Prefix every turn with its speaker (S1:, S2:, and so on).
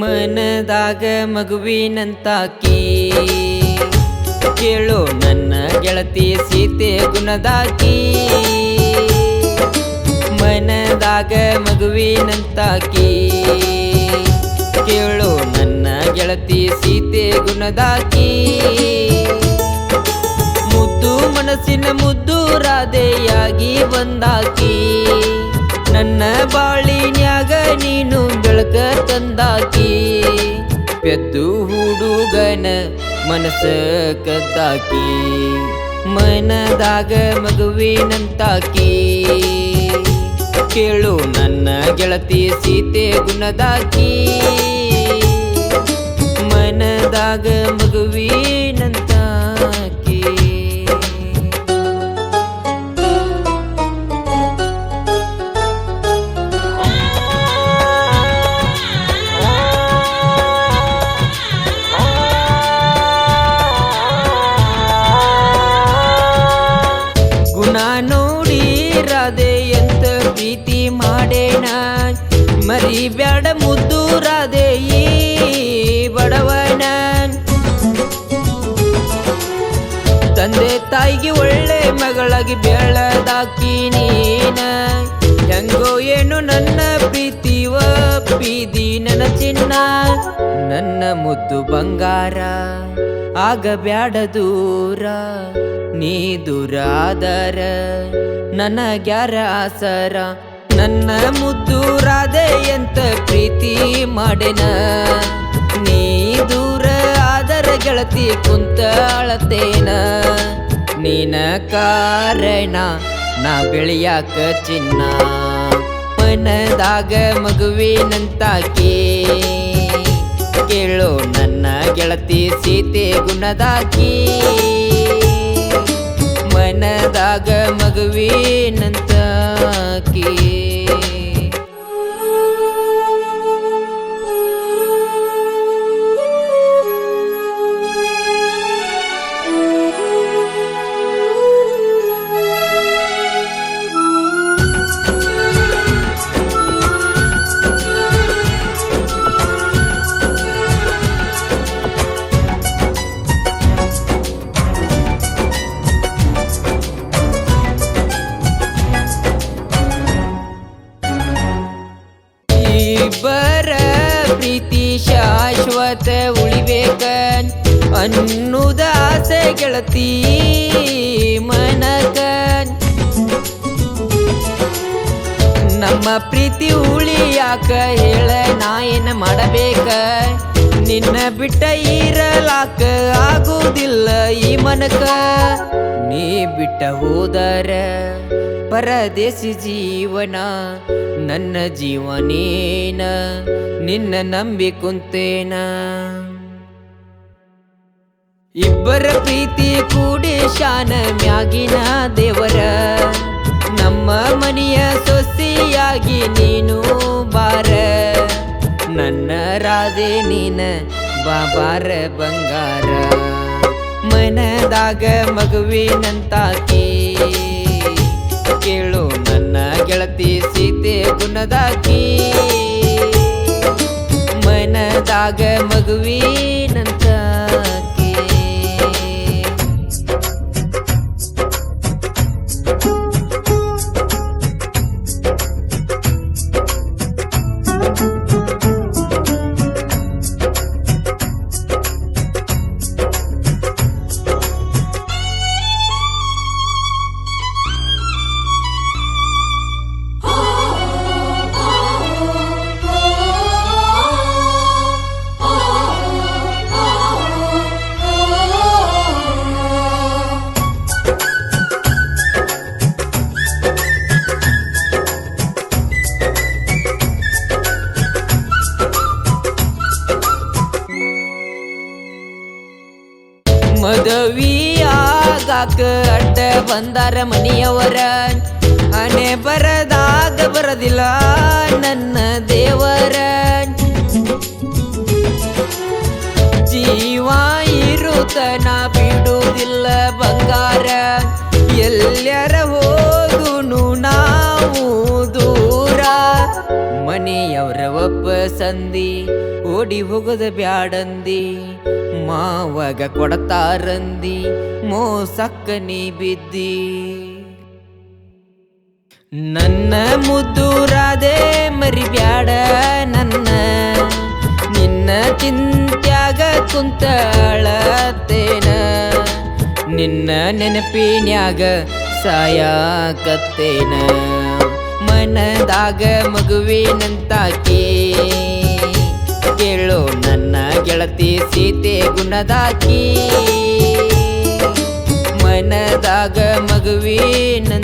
S1: ಮನದಾಗ ಮಗುವಿನಂತಾಕಿ ಕೇಳು ನನ್ನ ಗೆಳತಿ ಸೀತೆ ಗುಣದಾಕಿ. ಮನದಾಗ ಮಗುವಿನಂತಾಕಿ ಕೇಳು ನನ್ನ ಗೆಳತಿ ಸೀತೆ ಗುಣದಾಕಿ. ಮುದ್ದು ಮನಸ್ಸಿನ ಮುದ್ದು ರಾಧೆಯಾಗಿ ಬಂದಾಕಿ. ನನ್ನ ಬಾಳಿನ್ಯಾಗ ನೀನು ಬೆಳಕ ತಂದಾಕಿ. ಪೆದ್ದು ಹುಡುಗನ ಮನಸ್ಸ ಕದ್ದಾಕಿ. ಮನದಾಗ ಮಗುವಿನಂತಾಕಿ ಕೇಳು ನನ್ನ ಗೆಳತಿ ಸೀತೆ ಗುಣದಾಕಿ. ಮನದಾಗ ಮಗುವಿನಂತಾಕಿ. ನೋಡಿ ರಾಧೆ ಎಂತ ಪ್ರೀತಿ ಮಾಡೇನ. ಮರಿಬ್ಯಾಡ ಮುದ್ದು ರಾಧೆ ಈ ಬಡವನ. ತಂದೆ ತಾಯಿಗೆ ಒಳ್ಳೆ ಮಗಳಾಗಿ ಬೆಳೆದಾಕಿ ನೀನ. ಹೆಂಗೋ ಏನು ನನ್ನ ಪ್ರೀತಿ ಒಪ್ಪಿದಿ ನನ್ನ ಚಿನ್ನ. ನನ್ನ ಮುದ್ದು ಬಂಗಾರ ಆಗಬ್ಯಾಡ ದೂರ. ನೀ ದೂರ ಆದರ ನನಗ್ಯಾರ ಆಸರ. ನನ್ನ ಮುದ್ದು ರಾಧೆ ಎಂತ ಪ್ರೀತಿ ಮಾಡೆನ. ನೀ ದೂರ ಆದರ ಗೆಳತಿ ಕುಂತ ಅಳತೇನ. ನೀನ ಕಾರಣ ನಾ ಬೆಳೆಯಾಕ ಚಿನ್ನ. ಮನದಾಗ ಮಗುವಿನಂತಾಕಿ ಕೇಳು ನನ್ನ ಗೆಳತಿ ಸೀತೆ ಗುಣದಾಕಿ. ಮನದಾಗ ಮಗುವಿನಂತಾಕಿ. ಇಬ್ಬರ ಪ್ರೀತಿ ಶಾಶ್ವತ ಉಳಿಬೇಕ ಅನ್ನುದ ಆಸೆ ಗೆಳತಿ ಮನಕ. ನಮ್ಮ ಪ್ರೀತಿ ಉಳಿಯಾಕ ಹೇಳ ನಾ ಏನ ಮಾಡಬೇಕ. ನಿನ್ನ ಬಿಟ್ಟ ಇರಲಾಕ ಆಗುವುದಿಲ್ಲ ಈ ಮನಕ. ನೀ ಬಿಟ್ಟ ಹೋದರ ಪರದೇಶಿ ಜೀವನ. ನನ್ನ ಜೀವನೇನ ನಿನ್ನ ನಂಬಿ ಕುಂತೇನ. ಇಬ್ಬರ ಪ್ರೀತಿ ಕೂಡಿ ಶಾನ ಮ್ಯಾಗಿನ ದೇವರ. ನಮ್ಮ ಮನೆಯ ಸೊಸೆಯಾಗಿ ನೀನು ಬಾರ. ನನ್ನ ರಾಧೆ ನೀನ ಬಾಬಾರ ಬಂಗಾರ. ಮನದಾಗ ಮಗುವಿನಂತಾಕಿ ಕೇಳು ನನ್ನ ಗೆಳತಿ ಸೀತೆ ಗುಣದಾಕಿ. ಮನದಾಗ ಮಗುವಿನಂತಾಕಿ. ಮದುವೆಯಾಗಾಕ ಅಡ್ಡ ಬಂದಾರ ಮನೆಯವರ. ಹಣೆ ಬರದಾಗ ಬರದಿಲ್ಲ ನನ್ನ ದೇವರ ಜೀವ ಇರುತ್ತನ ಬಿಡುವುದಿಲ್ಲ ಬಂಗಾರ ಎಲ್ಲರ ಹೋಗುನು ನಾವು ದೂರ ಮನೆಯವರ ಒಬ್ಬ ಸಂದಿ ಓಡಿ ಹೋಗೋದ ಬ್ಯಾಡಂದಿ ಮಾವಾಗ ಕೊಡತಾರಂದಿ ಮೋಸಕ್ಕ ನೀ ಬಿದ್ದಿ ನನ್ನ ಮುದ್ದು ರಾಧೆ ಮರಿಬ್ಯಾಡ ನನ್ನ ನಿನ್ನ ಚಿಂತ್ಯಾಗ ಕುಂತಳತೇನ ನಿನ್ನ ನೆನಪಿನ್ಯಾಗ ಸಾಯಕತ್ತೇನ ಮನದಾಗ ಮಗುವಿನಂತಾಕಿ ಕೇಳು ನನ್ನ ಗೆಳತಿ ಸೀತೆ ಗುಣದಾಕಿ ಮನದಾಗ ಮಗುವಿನಂತಾಕಿ